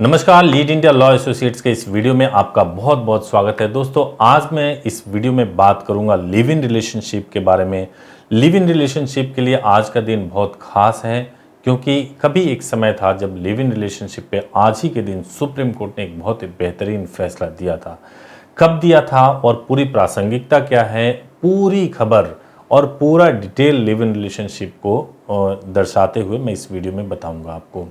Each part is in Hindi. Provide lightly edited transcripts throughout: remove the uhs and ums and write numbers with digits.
नमस्कार, लीड इंडिया लॉ एसोसिएट्स के इस वीडियो में आपका बहुत बहुत स्वागत है। दोस्तों, आज मैं इस वीडियो में बात करूंगा लिव इन रिलेशनशिप के बारे में। लिव इन रिलेशनशिप के लिए आज का दिन बहुत खास है, क्योंकि कभी एक समय था जब लिव इन रिलेशनशिप पे आज ही के दिन सुप्रीम कोर्ट ने एक बहुत ही बेहतरीन फैसला दिया था। कब दिया था और पूरी प्रासंगिकता क्या है, पूरी खबर और पूरा डिटेल लिव इन रिलेशनशिप को दर्शाते हुए मैं इस वीडियो में बताऊंगा आपको।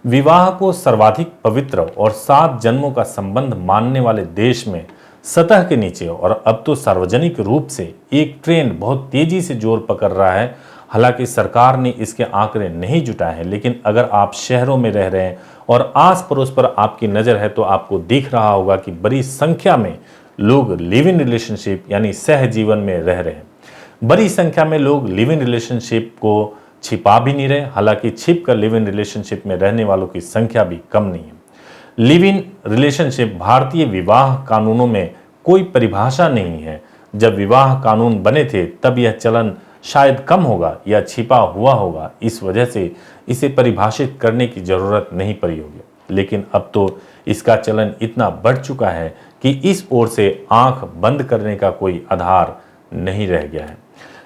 विवाह को सर्वाधिक पवित्र और 7 जन्मों का संबंध मानने वाले देश में सतह के नीचे और अब तो सार्वजनिक रूप से एक ट्रेंड बहुत तेजी से जोर पकड़ रहा है। हालांकि सरकार ने इसके आंकड़े नहीं जुटाए हैं, लेकिन अगर आप शहरों में रह रहे हैं और आस पड़ोस पर आपकी नज़र है तो आपको दिख रहा होगा कि बड़ी संख्या में लोग लिव इन रिलेशनशिप यानी सहजीवन में रह रहे हैं। बड़ी संख्या में लोग लिव इन रिलेशनशिप को छिपा भी नहीं रहे, हालांकि छिप कर लिव इन रिलेशनशिप में रहने वालों की संख्या भी कम नहीं है। लिव इन रिलेशनशिप भारतीय विवाह कानूनों में कोई परिभाषा नहीं है। जब विवाह कानून बने थे तब यह चलन शायद कम होगा या छिपा हुआ होगा, इस वजह से इसे परिभाषित करने की जरूरत नहीं पड़ी होगी। लेकिन अब तो इसका चलन इतना बढ़ चुका है कि इस ओर से आंख बंद करने का कोई आधार नहीं रह गया है।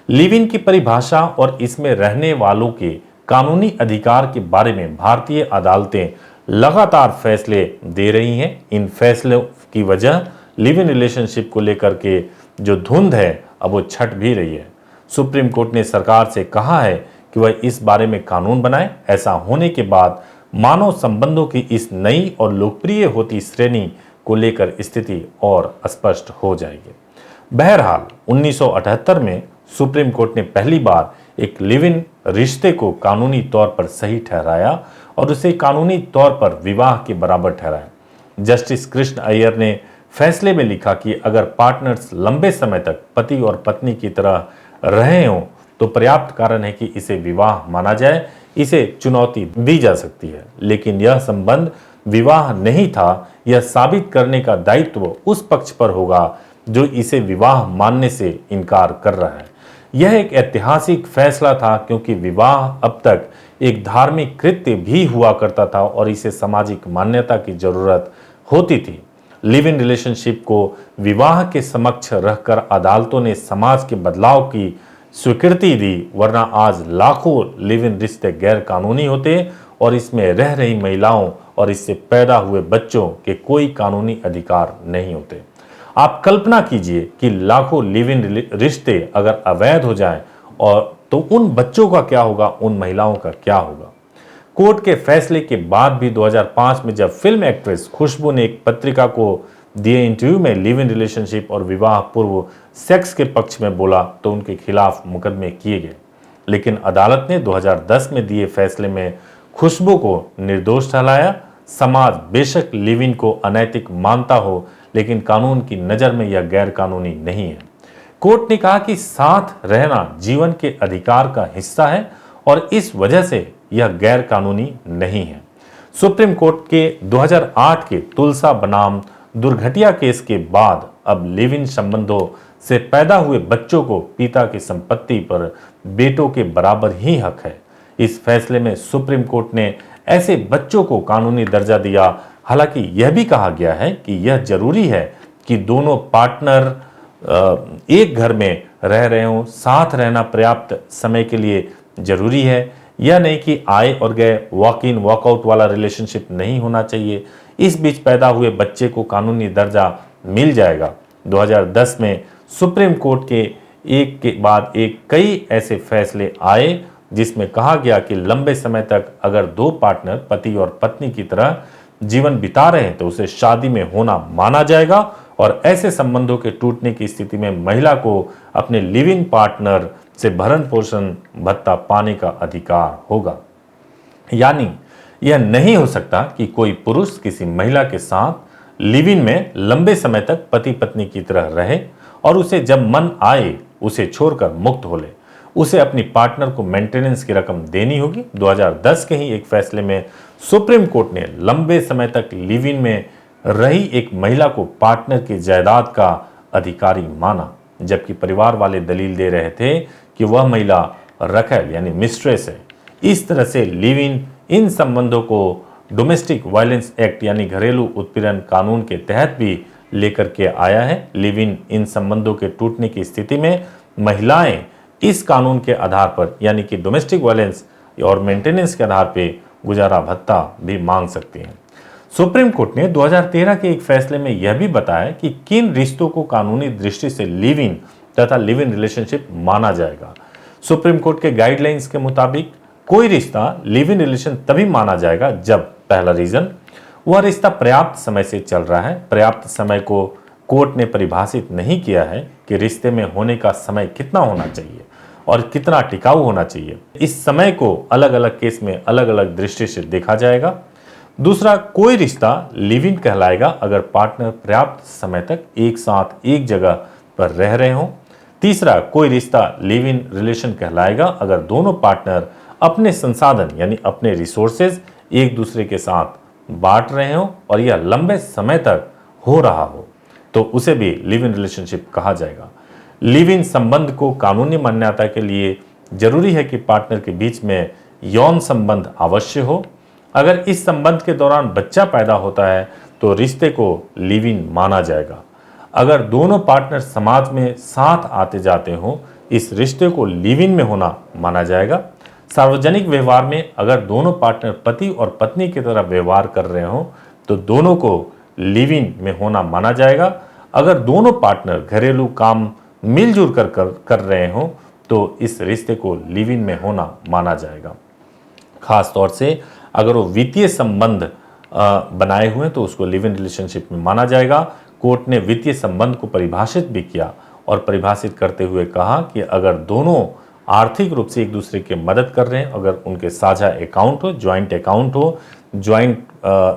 लिव इन की परिभाषा और इसमें रहने वालों के कानूनी अधिकार के बारे में भारतीय अदालतें लगातार फैसले दे रही हैं। इन फैसलों की वजह लिव इन रिलेशनशिप को लेकर के जो धुंध है अब वो छट भी रही है। सुप्रीम कोर्ट ने सरकार से कहा है कि वह इस बारे में कानून बनाए। ऐसा होने के बाद मानव संबंधों की इस नई और लोकप्रिय होती श्रेणी को लेकर स्थिति और स्पष्ट हो जाएगी। बहरहाल 1978 में सुप्रीम कोर्ट ने पहली बार एक लिव इन रिश्ते को कानूनी तौर पर सही ठहराया और उसे कानूनी तौर पर विवाह के बराबर ठहराया। जस्टिस कृष्ण अय्यर ने फैसले में लिखा कि अगर पार्टनर्स लंबे समय तक पति और पत्नी की तरह रहे हों तो पर्याप्त कारण है कि इसे विवाह माना जाए। इसे चुनौती दी जा सकती है, लेकिन यह संबंध विवाह नहीं था, यह साबित करने का दायित्व उस पक्ष पर होगा जो इसे विवाह मानने से इनकार कर रहा है। यह एक ऐतिहासिक फैसला था, क्योंकि विवाह अब तक एक धार्मिक कृत्य भी हुआ करता था और इसे सामाजिक मान्यता की जरूरत होती थी। लिव इन रिलेशनशिप को विवाह के समक्ष रखकर अदालतों ने समाज के बदलाव की स्वीकृति दी, वरना आज लाखों लिव इन रिश्ते गैर कानूनी होते और इसमें रह रही महिलाओं और इससे पैदा हुए बच्चों के कोई कानूनी अधिकार नहीं होते। आप कल्पना कीजिए कि लाखों लिव इन रिश्ते अगर अवैध हो जाएं और तो उन बच्चों का क्या होगा, उन महिलाओं का क्या होगा। कोर्ट के फैसले के बाद भी 2005 में जब फिल्म एक्ट्रेस खुशबू ने एक पत्रिका को दिए इंटरव्यू में लिव इन रिलेशनशिप और विवाह पूर्व सेक्स के पक्ष में बोला तो उनके खिलाफ मुकदमे किए गए। लेकिन अदालत ने 2010 में दिए फैसले में खुशबू को निर्दोष ठहराया। समाज बेशक लिव इन को अनैतिक मानता हो, लेकिन कानून की नज़र में यह गैर कानूनी नहीं है। कोर्ट ने कहा कि साथ रहना जीवन के अधिकार का हिस्सा है और इस वजह से यह गैर कानूनी नहीं है। सुप्रीम कोर्ट के 2008 के तुलसा बनाम दुर्घटिया केस के बाद अब लिव इन संबंधों से पैदा हुए बच्चों को पिता की संपत्ति पर बेटों के बराबर ही हक है। इस फैसले में सुप्रीम कोर्ट ने ऐसे बच्चों को कानूनी दर्जा दिया। हालांकि यह भी कहा गया है कि यह जरूरी है कि दोनों पार्टनर एक घर में रह रहे हों, साथ रहना पर्याप्त समय के लिए जरूरी है। यह नहीं कि आए और गए वॉक इन वॉकआउट वाला रिलेशनशिप नहीं होना चाहिए। इस बीच पैदा हुए बच्चे को कानूनी दर्जा मिल जाएगा। 2010 में सुप्रीम कोर्ट के एक के बाद एक कई ऐसे फैसले आए जिसमें कहा गया कि लंबे समय तक अगर दो पार्टनर पति और पत्नी की तरह जीवन बिता रहे हैं तो उसे शादी में होना माना जाएगा और ऐसे संबंधों के टूटने की स्थिति में महिला को अपने लिव इन पार्टनर से भरण पोषण भत्ता पाने का अधिकार होगा। यानी यह नहीं हो सकता कि कोई पुरुष किसी महिला के साथ लिव इन में लंबे समय तक पति पत्नी की तरह रहे और उसे जब मन आए उसे छोड़कर मुक्त हो ले। उसे अपनी पार्टनर को मेंटेनेंस की रकम देनी होगी। 2010 के ही एक फैसले में सुप्रीम कोर्ट ने लंबे समय तक लिव इन में रही एक महिला को पार्टनर की जायदाद का अधिकारी माना, जबकि परिवार वाले दलील दे रहे थे कि वह महिला रखैल यानी मिस्ट्रेस है। इस तरह से लिव इन संबंधों को डोमेस्टिक वायलेंस एक्ट यानी घरेलू उत्पीड़न कानून के तहत भी लेकर के आया है। लिव इन संबंधों के टूटने की स्थिति में महिलाएं इस कानून के आधार पर यानी कि डोमेस्टिक वायलेंस और मेंटेनेंस के आधार पर गुजारा भत्ता भी मांग सकती हैं। सुप्रीम कोर्ट ने 2013 के एक फैसले में यह भी बताया कि किन रिश्तों को कानूनी दृष्टि से लिव इन तथा लिव इन रिलेशनशिप माना जाएगा। सुप्रीम कोर्ट के गाइडलाइंस के मुताबिक कोई रिश्ता लिव इन रिलेशन तभी माना जाएगा जब पहला रीजन वह रिश्ता पर्याप्त समय से चल रहा है। पर्याप्त समय को कोर्ट ने परिभाषित नहीं किया है कि रिश्ते में होने का समय कितना होना चाहिए और कितना टिकाऊ होना चाहिए। इस समय को अलग अलग केस में अलग अलग दृष्टि से देखा जाएगा। दूसरा, कोई रिश्ता लिव इन कहलाएगा अगर पार्टनर पर्याप्त समय तक एक साथ एक जगह पर रह रहे हों। तीसरा, कोई रिश्ता लिव इन रिलेशन कहलाएगा अगर दोनों पार्टनर अपने संसाधन यानी अपने रिसोर्सेज एक दूसरे के साथ बांट रहे हों और यह लंबे समय तक हो रहा हो तो उसे भी लिव इन रिलेशनशिप कहा जाएगा। लिव इन संबंध को कानूनी मान्यता के लिए जरूरी है कि पार्टनर के बीच में यौन संबंध अवश्य हो। अगर इस संबंध के दौरान बच्चा पैदा होता है तो रिश्ते को लिव इन माना जाएगा। अगर दोनों पार्टनर समाज में साथ आते जाते हों इस रिश्ते को लिव इन में होना माना जाएगा। सार्वजनिक व्यवहार में अगर दोनों पार्टनर पति और पत्नी की तरह व्यवहार कर रहे हों तो दोनों को लिव इन में होना माना जाएगा। अगर दोनों पार्टनर घरेलू काम मिलजुल कर रहे हों तो इस रिश्ते को लिव इन में होना माना जाएगा। खास तौर से अगर वो वित्तीय संबंध बनाए हुए हैं तो उसको लिव इन रिलेशनशिप में माना जाएगा। कोर्ट ने वित्तीय संबंध को परिभाषित भी किया और परिभाषित करते हुए कहा कि अगर दोनों आर्थिक रूप से एक दूसरे की मदद कर रहे हैं, अगर उनके साझा अकाउंट हो, ज्वाइंट अकाउंट हो, ज्वाइंट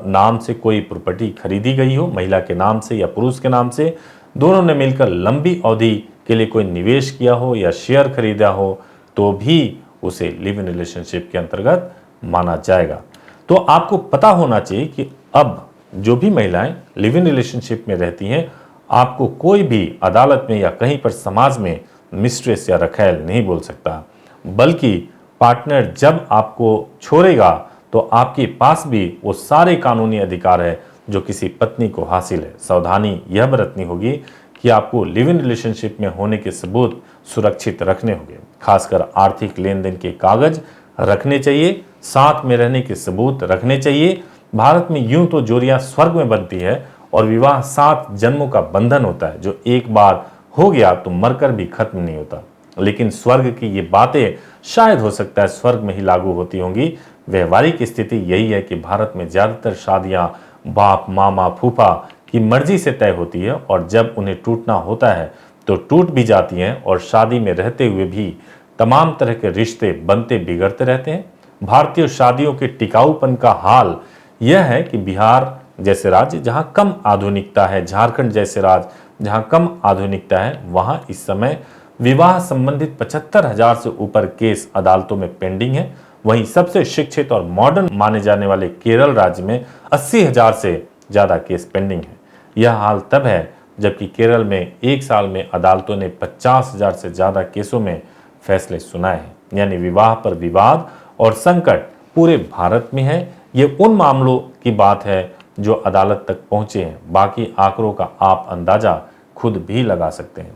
नाम से कोई प्रॉपर्टी खरीदी गई हो, महिला के नाम से या पुरुष के नाम से, दोनों ने मिलकर लंबी अवधि के लिए कोई निवेश किया हो या शेयर खरीदा हो तो भी उसे लिव इन रिलेशनशिप के अंतर्गत माना जाएगा। तो आपको पता होना चाहिए कि अब जो भी महिलाएं लिव इन रिलेशनशिप में रहती हैं आपको कोई भी अदालत में या कहीं पर समाज में मिस्ट्रेस या रखैल नहीं बोल सकता, बल्कि पार्टनर जब आपको छोड़ेगा तो आपके पास भी वो सारे कानूनी अधिकार है जो किसी पत्नी को हासिल है। सावधानी यह बरतनी होगी कि आपको लिव इन रिलेशनशिप में होने के सबूत सुरक्षित रखने होंगे। खासकर आर्थिक लेन देन के कागज रखने चाहिए, साथ में रहने के सबूत रखने चाहिए। भारत में यूं तो जोड़ियां स्वर्ग में बनती है और विवाह 7 जन्मों का बंधन होता है जो एक बार हो गया तो मरकर भी खत्म नहीं होता। लेकिन स्वर्ग की ये बातें शायद हो सकता है स्वर्ग में ही लागू होती होंगी। व्यवहारिक स्थिति यही है कि भारत में ज्यादातर शादियां बाप, मामा, फूफा की मर्जी से तय होती है और जब उन्हें टूटना होता है तो टूट भी जाती हैं और शादी में रहते हुए भी तमाम तरह के रिश्ते बनते बिगड़ते रहते हैं। भारतीय शादियों के टिकाऊपन का हाल यह है कि बिहार जैसे राज्य जहां कम आधुनिकता है, झारखंड जैसे राज्य जहां कम आधुनिकता है, वहां इस समय विवाह संबंधित 75,000 से ऊपर केस अदालतों में पेंडिंग है। वहीं सबसे शिक्षित और मॉडर्न माने जाने वाले केरल राज्य में 80,000 से ज्यादा केस पेंडिंग है। यह हाल तब है जबकि केरल में एक साल में अदालतों ने 50,000 से ज्यादा केसों में फैसले सुनाए हैं। यानी विवाह पर विवाद और संकट पूरे भारत में है। ये उन मामलों की बात है जो अदालत तक पहुंचे हैं, बाकी आंकड़ों का आप अंदाजा खुद भी लगा सकते हैं।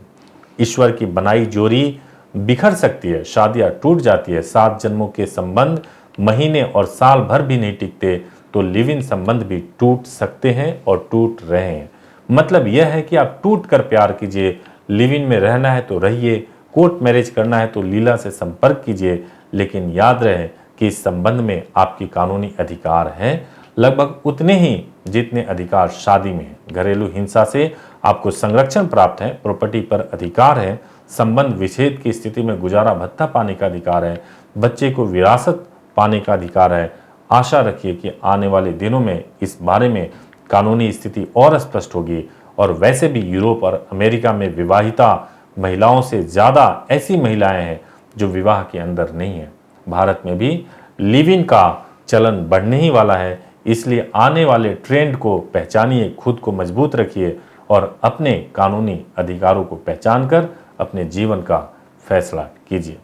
ईश्वर की बनाई जोड़ी बिखर सकती है, शादियां टूट जाती है, 7 जन्मों के संबंध महीने और साल भर भी नहीं टिकते तो लिव इन संबंध भी टूट सकते हैं और टूट रहे हैं। मतलब यह है कि आप टूट कर प्यार कीजिए, लिव इन में रहना है तो रहिए, कोर्ट मैरिज करना है तो लीला से संपर्क कीजिए, लेकिन याद रहे कि इस संबंध में आपकी कानूनी अधिकार हैं लगभग उतने ही जितने अधिकार शादी में हैं। घरेलू हिंसा से आपको संरक्षण प्राप्त है, प्रॉपर्टी पर अधिकार है, संबंध विच्छेद की स्थिति में गुजारा भत्ता पाने का अधिकार है, बच्चे को विरासत पाने का अधिकार है। आशा रखिए कि आने वाले दिनों में इस बारे में कानूनी स्थिति और स्पष्ट होगी और वैसे भी यूरोप और अमेरिका में विवाहिता महिलाओं से ज़्यादा ऐसी महिलाएं हैं जो विवाह के अंदर नहीं है। भारत में भी लिव इन का चलन बढ़ने ही वाला है, इसलिए आने वाले ट्रेंड को पहचानिए, खुद को मजबूत रखिए और अपने कानूनी अधिकारों को पहचान कर अपने जीवन का फैसला कीजिए।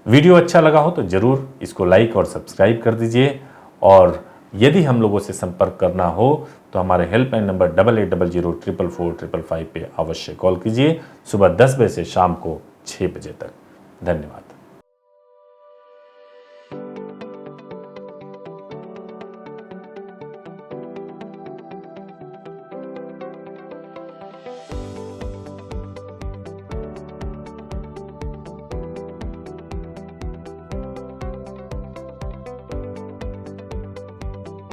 वीडियो अच्छा लगा हो तो ज़रूर इसको लाइक और सब्सक्राइब कर दीजिए और यदि हम लोगों से संपर्क करना हो तो हमारे हेल्पलाइन नंबर 8800444555 पे अवश्य कॉल कीजिए, सुबह 10 बजे से शाम को 6 बजे तक। धन्यवाद।